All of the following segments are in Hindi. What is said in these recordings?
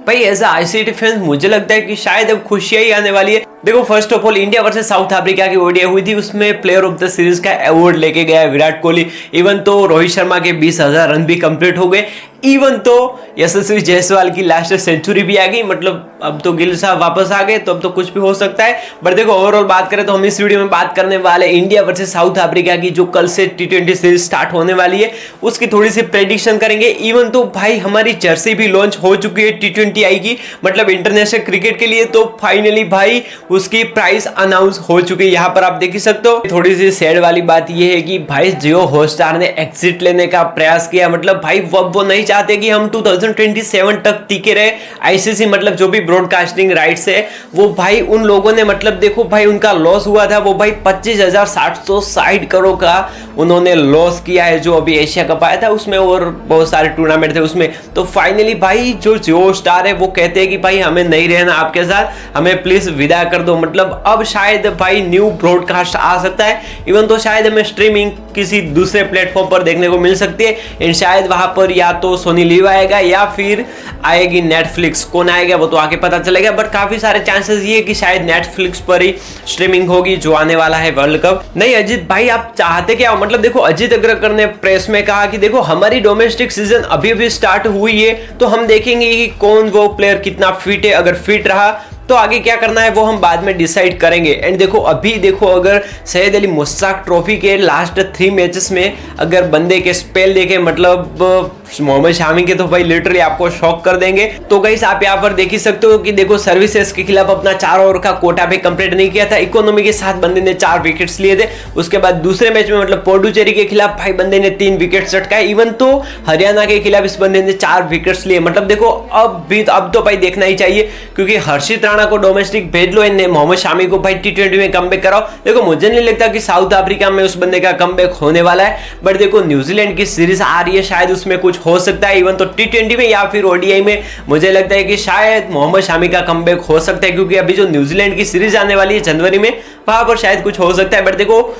भाई एज आईसीसी फैंस मुझे लगता है कि शायद अब खुशियां ही आने वाली है। देखो first of all India versus south Africa की ओडीआई हुई थी, उसमें प्लेयर ऑफ द सीरीज का अवार्ड लेके गया विराट कोहली। इवन तो रोहित शर्मा के 20,000 रन भी कंप्लीट हो गए। इवन तो यशस्वी जायसवाल की लास्ट सेंचुरी भी आ गई। मतलब अब तो गिल साहब वापस आ गए तो अब तो कुछ भी हो सकता है। बट देखो ओवरऑल बात करें तो हम इस वीडियो में बात करने वाले इंडिया वर्सेस साउथ अफ्रीका की, जो कल से T20 सीरीज स्टार्ट होने वाली है उसकी थोड़ी सी प्रेडिक्शन करेंगे। इवन तो भाई हमारी जर्सी भी लॉन्च हो चुकी है T20 आई की, मतलब इंटरनेशनल क्रिकेट के लिए। तो फाइनली भाई उसकी प्राइस अनाउंस हो चुकी है, यहाँ पर आप देख ही सकते हो। थोड़ी सी सैड वाली बात यह है कि भाई जियो हॉटस्टार ने एग्जिट लेने का प्रयास किया। मतलब भाई वो नहीं चाहते कि हम 2027 तक टिके रहे। आईसीसी मतलब जो भी ब्रॉडकास्टिंग राइट्स है वो भाई उन लोगों ने, मतलब देखो भाई उनका लॉस हुआ था वो भाई 25,760 करोड़ का उन्होंने लॉस किया है जो अभी एशिया कप आया था उसमें, और बहुत सारे टूर्नामेंट थे उसमें। तो फाइनली भाई जो जियो स्टार है वो कहते हैं कि भाई हमें नहीं रहना आपके साथ, हमें प्लीज विदा कर दो। मतलब अब शायद भाई न्यू ब्रॉडकास्ट आ सकता है। इवन तो शायद हमें स्ट्रीमिंग किसी दूसरे प्लेटफॉर्म पर देखने को मिल सकती है। एंड शायद वहां पर या तो सोनी लिव आएगा या फिर आएगी नेटफ्लिक्स। कौन आएगा वो तो आगे पता चलेगा, बट काफी सारे चांसेस ये कि शायद नेटफ्लिक्स पर ही स्ट्रीमिंग होगी जो आने वाला है वर्ल्ड कप। नहीं अजीत भाई आप चाहते क्या हो? मतलब देखो अजीत अग्रकर ने प्रेस में कहा कि देखो हमारी डोमेस्टिक सीजन अभी अभी स्टार्ट हुई है तो हम देखेंगे कि कौन वो प्लेयर कितना फिट है। अगर फिट रहा तो आगे क्या करना है वो हम बाद में डिसाइड करेंगे। एंड देखो अभी देखो अगर सैयद अली मुश्ताक ट्रॉफी के लास्ट 3 मैचेस में अगर बंदे के स्पेल देखे, मतलब मोहम्मद शामी के, तो भाई लिटरली आपको शॉक कर देंगे। तो गाइस आप यहाँ पर देख ही सकते हो कि देखो सर्विसेज के खिलाफ अपना 4 ओवर का कोटा भी कंप्लीट नहीं किया था। इकोनॉमी के साथ बंदे ने 4 विकेट्स लिए थे। उसके बाद दूसरे मैच में मतलब पोंडुचेरी के खिलाफ भाई बंदे ने 3 विकेट चटकाए। इवन तो हरियाणा के खिलाफ इस बंदे ने 4 विकेट्स लिए। मतलब देखो अब तो भाई देखना ही चाहिए, क्योंकि हर्षित राणा को डोमेस्टिक भेज लो, इन्हें मोहम्मद शामी को भाई T20 में कमबैक कराओ। देखो मुझे नहीं लगता कि साउथ अफ्रीका में उस बंदे का कमबैक होने वाला है, बट देखो न्यूजीलैंड की सीरीज आ रही है, शायद उसमें कुछ हो सकता है। इवन तो T20 में या फिर ओडीआई में मुझे लगता है कि शायद मोहम्मद शामी का कमबैक हो सकता है, क्योंकि अभी जो न्यूजीलैंड की सीरीज आने वाली है जनवरी में वहां पर शायद कुछ हो सकता है। बट देखो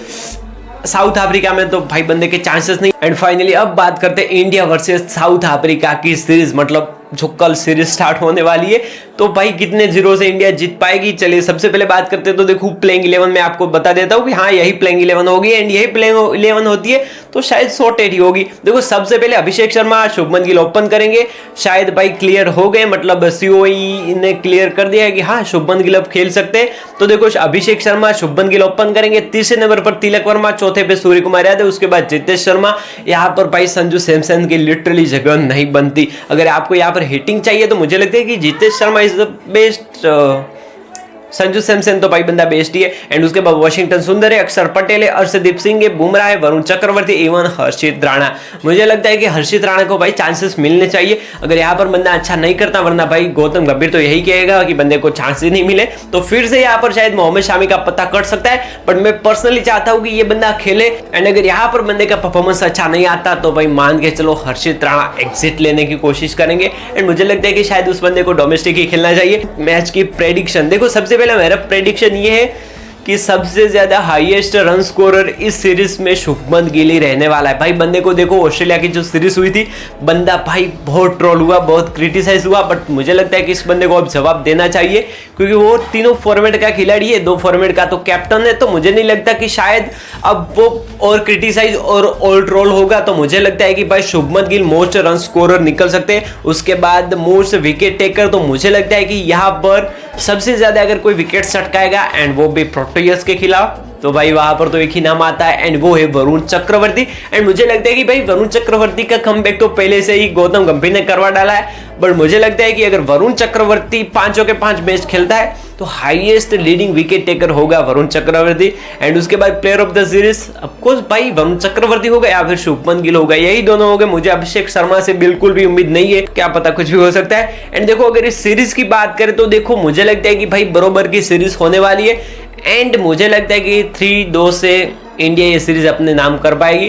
साउथ अफ्रीका में तो भाई बंदे के चांसेस नहीं। एंड फाइनली अब बात करते हैं इंडिया वर्सेस साउथ अफ्रीका की सीरीज, मतलब जो कल सीरीज स्टार्ट होने वाली है। तो भाई कितने जीरो से इंडिया जीत पाएगी? चलिए सबसे पहले बात करते हैं। तो देखो प्लेइंग 11 में आपको बता देता हूं कि हाँ यही प्लेइंग 11 होगी। एंड यही प्लेइंग 11 होती है तो शायद सॉर्टेड ही होगी। देखो सबसे पहले अभिषेक शर्मा, शुभमन गिल ओपन करेंगे। शायद भाई क्लियर हो गए, मतलब सीओई ने क्लियर कर दिया है कि हाँ शुभमन गिल अब खेल सकते हैं। तो देखो अभिषेक शर्मा, शुभमन गिल ओपन करेंगे। तीसरे नंबर पर तिलक वर्मा, चौथे पे सूर्य कुमार यादव, उसके बाद जितेश शर्मा। यहाँ पर भाई संजू सैमसन की लिटरली जगह नहीं बनती। अगर आपको यहाँ पर हिटिंग चाहिए तो मुझे लगता है कि Jitesh Sharma is the best. Sanju Samson तो भाई बंदा बेस्ट ही है। एंड उसके बाद वाशिंगटन सुंदर है, अक्षर पटेल है, अर्शदीप सिंह है, बुमराह है, वरुण चक्रवर्ती, इवन हर्षित राणा। मुझे लगता है कि हर्षित राणा को भाई चांसेस मिलने चाहिए अगर यहाँ पर बंदा अच्छा नहीं करता, वरना भाई गौतम गंभीर तो यही कहेगा कि बंदे को चांसेस नहीं मिले। तो फिर से यहाँ पर शायद मोहम्मद शामी का पता कट सकता है, बट मैं पर्सनली चाहता हूँ कि ये बंदा खेले। एंड अगर यहाँ पर बंदे का परफॉर्मेंस अच्छा नहीं आता तो भाई मान के चलो हर्षित राणा एग्जिट लेने की कोशिश करेंगे। एंड मुझे लगता है कि शायद उस बंदे को डोमेस्टिक ही खेलना चाहिए। मैच की प्रेडिक्शन देखो, सबसे पहले मेरा प्रेडिक्शन ये है कि सबसे ज्यादा हाईएस्ट रन स्कोरर इस सीरीज में शुभमन गिल ही रहने वाला है। भाई बंदे को देखो ऑस्ट्रेलिया की जो सीरीज हुई थी, बंदा भाई बहुत ट्रोल हुआ, बहुत क्रिटिसाइज हुआ, बट मुझे लगता है कि इस बंदे को अब जवाब देना चाहिए, क्योंकि वो तीनों फॉर्मेट का खिलाड़ी है, 2 फॉर्मेट का तो कैप्टन है। तो मुझे नहीं लगता कि शायद अब वो और क्रिटिसाइज और ट्रोल होगा। तो मुझे लगता है कि भाई Shubman Gill most run scorer निकल सकते हैं। उसके बाद मोस्ट विकेट टेकर, तो मुझे लगता है कि यहाँ पर सबसे ज्यादा अगर कोई विकेट सटकाएगा एंड वो भी प्रोटेयर्स के खिलाफ, तो भाई वहां पर तो एक ही नाम आता है एंड वो है वरुण चक्रवर्ती। एंड मुझे लगता है कि भाई वरुण चक्रवर्ती का कमबैक तो पहले से ही गौतम गंभीर ने करवा डाला है, बट मुझे लगता है कि अगर वरुण चक्रवर्ती 5 के 5 मैच खेलता है तो हाईएस्ट लीडिंग विकेट टेकर होगा वरुण चक्रवर्ती। एंड उसके बाद player of the series of course भाई वरुण चक्रवर्ती होगा या फिर शुभमन गिल होगा, यही दोनों होंगे। मुझे अभिषेक शर्मा से बिल्कुल भी उम्मीद नहीं है, क्या पता कुछ भी हो सकता है। एंड देखो अगर इस सीरीज की बात करें तो देखो मुझे लगता है कि भाई बरोबर की सीरीज होने वाली है। एंड मुझे लगता है कि 3-2 से इंडिया ये सीरीज अपने नाम कर पाएगी।